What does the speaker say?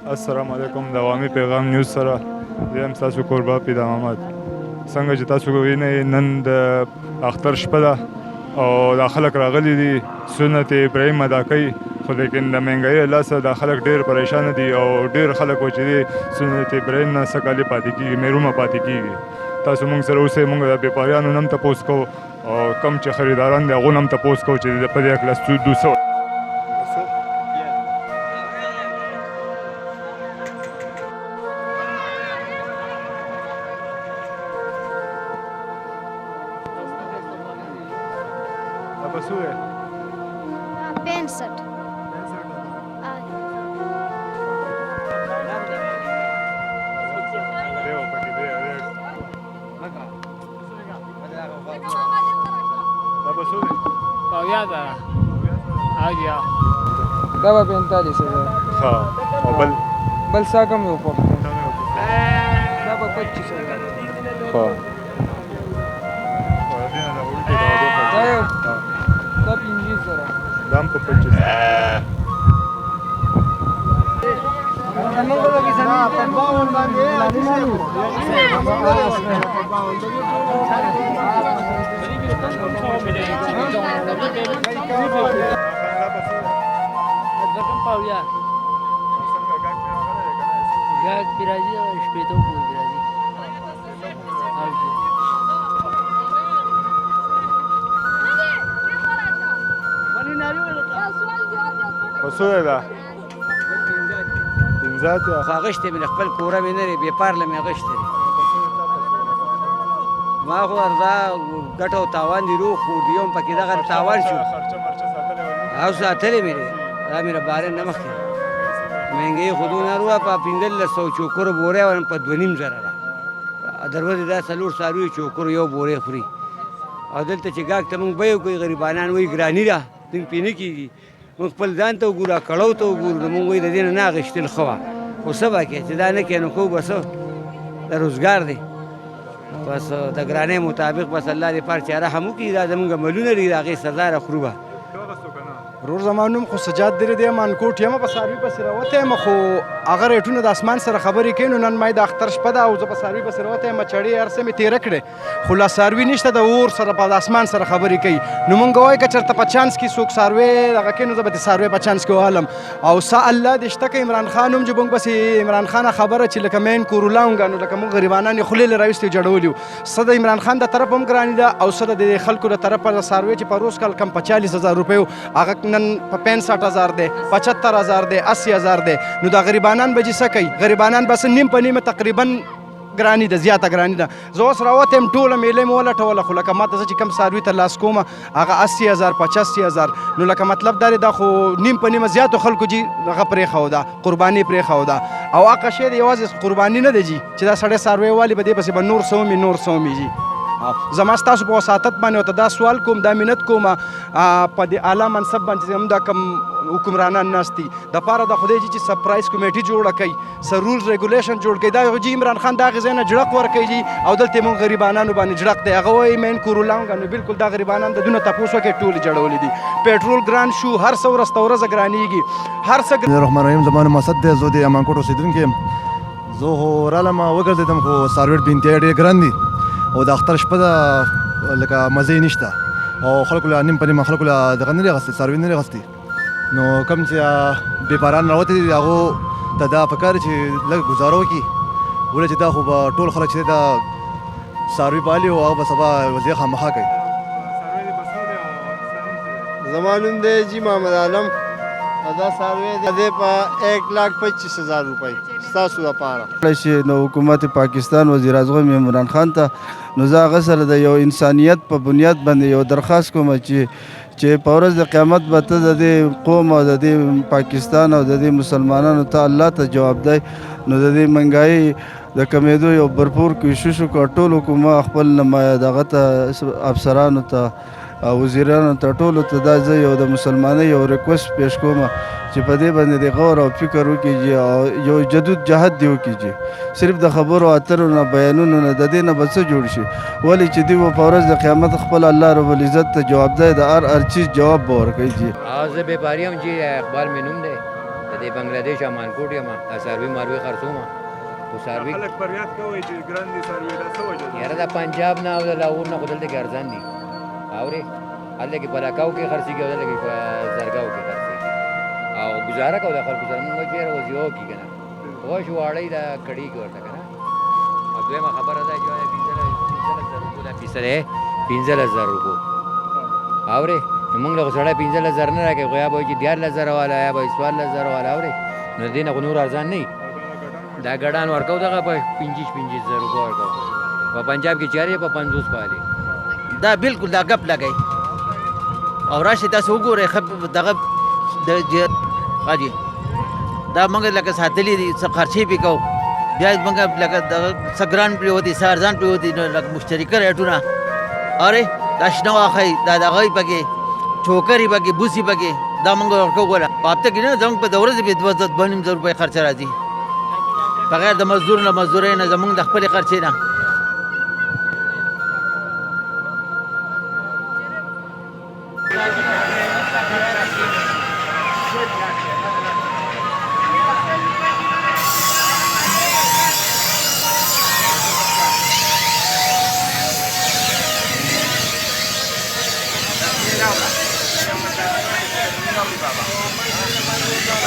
السلام علیکم د عوامي پیغام نیوز سره زه یم ستاسو کوربه پیدا محمد. څنګه چې تاسو وینئ نن د اختر شپه ده او دا خلک راغلي دي سنت ابراهیم ادا کوي، خو لیکن د مهنګایي له لاسه دا خلک ډېر پریشانه دي او ډېر خلک و چې دی سنت ابراهیم نه څه کالي پاتې کېږي، محرومه پاتې کېږي. تاسو موږ سره اوسئ، موږ د بېپاریانو نه هم تپوس کوو او کم چې خریداران دي هغو نه هم تپوس کوو چې په دې هکله سود څه بسو ہے 65 دا به 45,000. ها او بل څه کم یو خو دا به 25,000. ها دا یو دا 15,000. دا هم په 25 گاگ پیرازی او شپیتو پور پیرازی بسو ہے دا پنځات یا خو اغشتې مې د خپل کوره مې نه دی بېپارله مې اغشتې دی ما خو وردا ګټه او تاوان دي روغ خو د یوم پکې دغه تاوان شو او ساتلې مې دی دا مې ربارې نه مخکې مهنګۍ خو دونه روه په 1500 چوکرو بورې ورم په 2.5 زره ده دروازې دا 4 څاروي چوکرو یو بورې خوري او دلته چې ګاګ ته مونږ بیو کوي غریبانان وایي ګراني ده دوی پې نه کېږي مونږ خپل ځان ته وګورو کړو ته وګورو نو مونږ وایي د دې نه اخېستل ښه وه خو څه به کوې چې دا نه کوې نو کوو به څه د روزګار دی بس د ګرانۍ مطابق بس الله دې پار چې رحم وکړي دا زمونږ عملونه دي د هغې سزا راخورو به رور زما نوم خو سجاد درې دی مانکوټ یم په څاروي پسې راوتی یم خو هغه ریټونه د اسمان سره خبرې کوي نو نن ما د اختر شپه ده او زه په څاروي پسې راوتی یم چړې هر څه مې تېره کړې خو لا څاروي نشته د اور سره په اسمان سره خبرې کوي نو مونږ وایو که چېرته په چانس کې څوک څاروی دغه کوي نو زه به د څاروی په چانس کې وهلم او سا الله دې شته که عمران خان هم چې مونږ پسې عمران خان خبره چې لکه مین کورولانګه نو لکه مونږ غریبانان یې خولې له راویستې جوړولي وو څه د عمران خان د طرف هم ګراني ده او څه د خلکو د طرفه د څاروی چې په روز کال کم په 40,000 روپۍ هغه نن په 65,000 دی 75,000 دی 80,000 دی نو دا غریبانان به چې څه کوي غریبانان بس نیم په نیمه تقریبا ګراني ده زیاته ګراني ده زه اوس راوتی یم ټوله میله مې ولټوله خو لکه ما ته زه چې کوم څاروي ته لاس کومه هغه 80,000 85,000 نو لکه مطلب دا دی دا خو نیم په نیمه زیاتو خلکو جي هغه پرېښوده قرباني پرېښوده او هغه شی دی یوازې قرباني نه دی جي چې دا سړی څاروی والي به دې پسې به نور څه ومي نور څه ومي جي زما ستاسو په وساطت باندې ورته دا سوال کوم دا منت کوم په دې اعلی منصب باندې چې هم دا کم حکمرانان ناست دي دپاره د خدای جي چې سپرایز کمیټي جوړه کوي څه رولز ریګولیشن جوړ کړي دا جي عمران خان د هغې ځای نه جړق ورکوي جي او دلته یې مونږ غریبانانو باندې جړق دی هغه وایي مین کورولانګه نو بلکل دا غریبانان د دونه تپوس وکړي ټولې جړولي دي پېټرول ګران شو هر څه ورځ ته ورځه ګرانېږي هر څه الرحمن الرحیم زما نوم اسد دی زه د امانکوټ اوسېدونکی یم زه خو رالم وګرځېدم خو څاروي بینتیا ډېر ګران دي او د اختر شپه ده لکه مزه یې نشته او خلکو له نیم په نیمه خلکو له دغه نه دي اخیستې څاروي نه دي اخیستې نو کوم چې بېپاران راوتي دي هغو ته دا پکار چې لږ ګزاره وکړي ولې چې دا خو به ټول خلک چې دا څاروي پالي او هغه به سبا وضعیه خامخا کوي زما نوم دی جي محمد عالم دا څاروی دی په 1,25,000 روپۍ ستاسو دپاره شي نو حکومت پاکستان وزیر اعظم عمران خان ته نو زه هغه سره د یو انسانیت په بنیاد باندې یو درخواست کوم چې په ورځ د قیامت به ته د دې قوم او د دې پاکستان او د دې مسلمانانو ته الله ته جواب دی نو د دې مهنګایي د کمیدو یو بھرپور کوشش وکړه ټول حکومت خپل نمایه دغه ته افسرانو ته وزیرانو ته ټولو ته دا زه یو د مسلمانۍ یو ریکوست پیش کوم چې په دې باندې د غور او فکر وکړي او یو جدود جهد دی وکړي صرف د خبرو اترو نه بیانونو نه د دې نه به څه جوړ شي ولې چې دوی به په ورځ د قیامت خپل الله رب العزت ته جوابدی د هر چیز جواب به ورکوي جي زه بېپاري یم جي اقبال مې نوم دی د د بنگلاديش امانکوټ یم سروي ماروي خرڅوم خو سروي خلک فریاد کوي چې ګران دي سروي دا څه وجه ده؟ یاره د پنجاب نه او د لاهور نه خو دلته کې ارزان دي اورې هلته کې بلاکاو کې خرڅېږي او دلته کې په زرګاو کې خرڅېږي او ګزاره کوو د خلکو سره مونږ چېرې اوس یو کي که نه غوښ واړی دا کړي کې ورته که نه او دویمه خبره ده چې 15,000 روپو دا فیصد دی 15,000 روپو اورې نو موږ له خو سړی 15,000 نه راکوي خو یا به وایي چې 14,000 والا یا به 14,000 والا اورې نو د دې نه خو نور ارزان نه وي دا ګډان ورکوو دغه په 25,000 روپو ورکوو په پنجاب کې چارې په 50 پالي دا بالکل دا ګپ لګی او راشي تاسو وګورئ دغه حاجي دا موږ لکه ساتلي دي څه خرچې پې کوو بیا موږ لکه دغه څه ګران پرېوتي څه ارزان پرېوتي نو لکه مشترکه ریټونه اورې دا شنه واښی دا دغه یې پکې چوکر یې پکې بوس یې پکې دا موږ ورکوو ګوره په هفته کې نه زموږ په د ورځې پې 2,500 روپۍ خرچه راځي بغیر د مزدور نه مزدورۍ نه زموږ د خپلې خرچې نه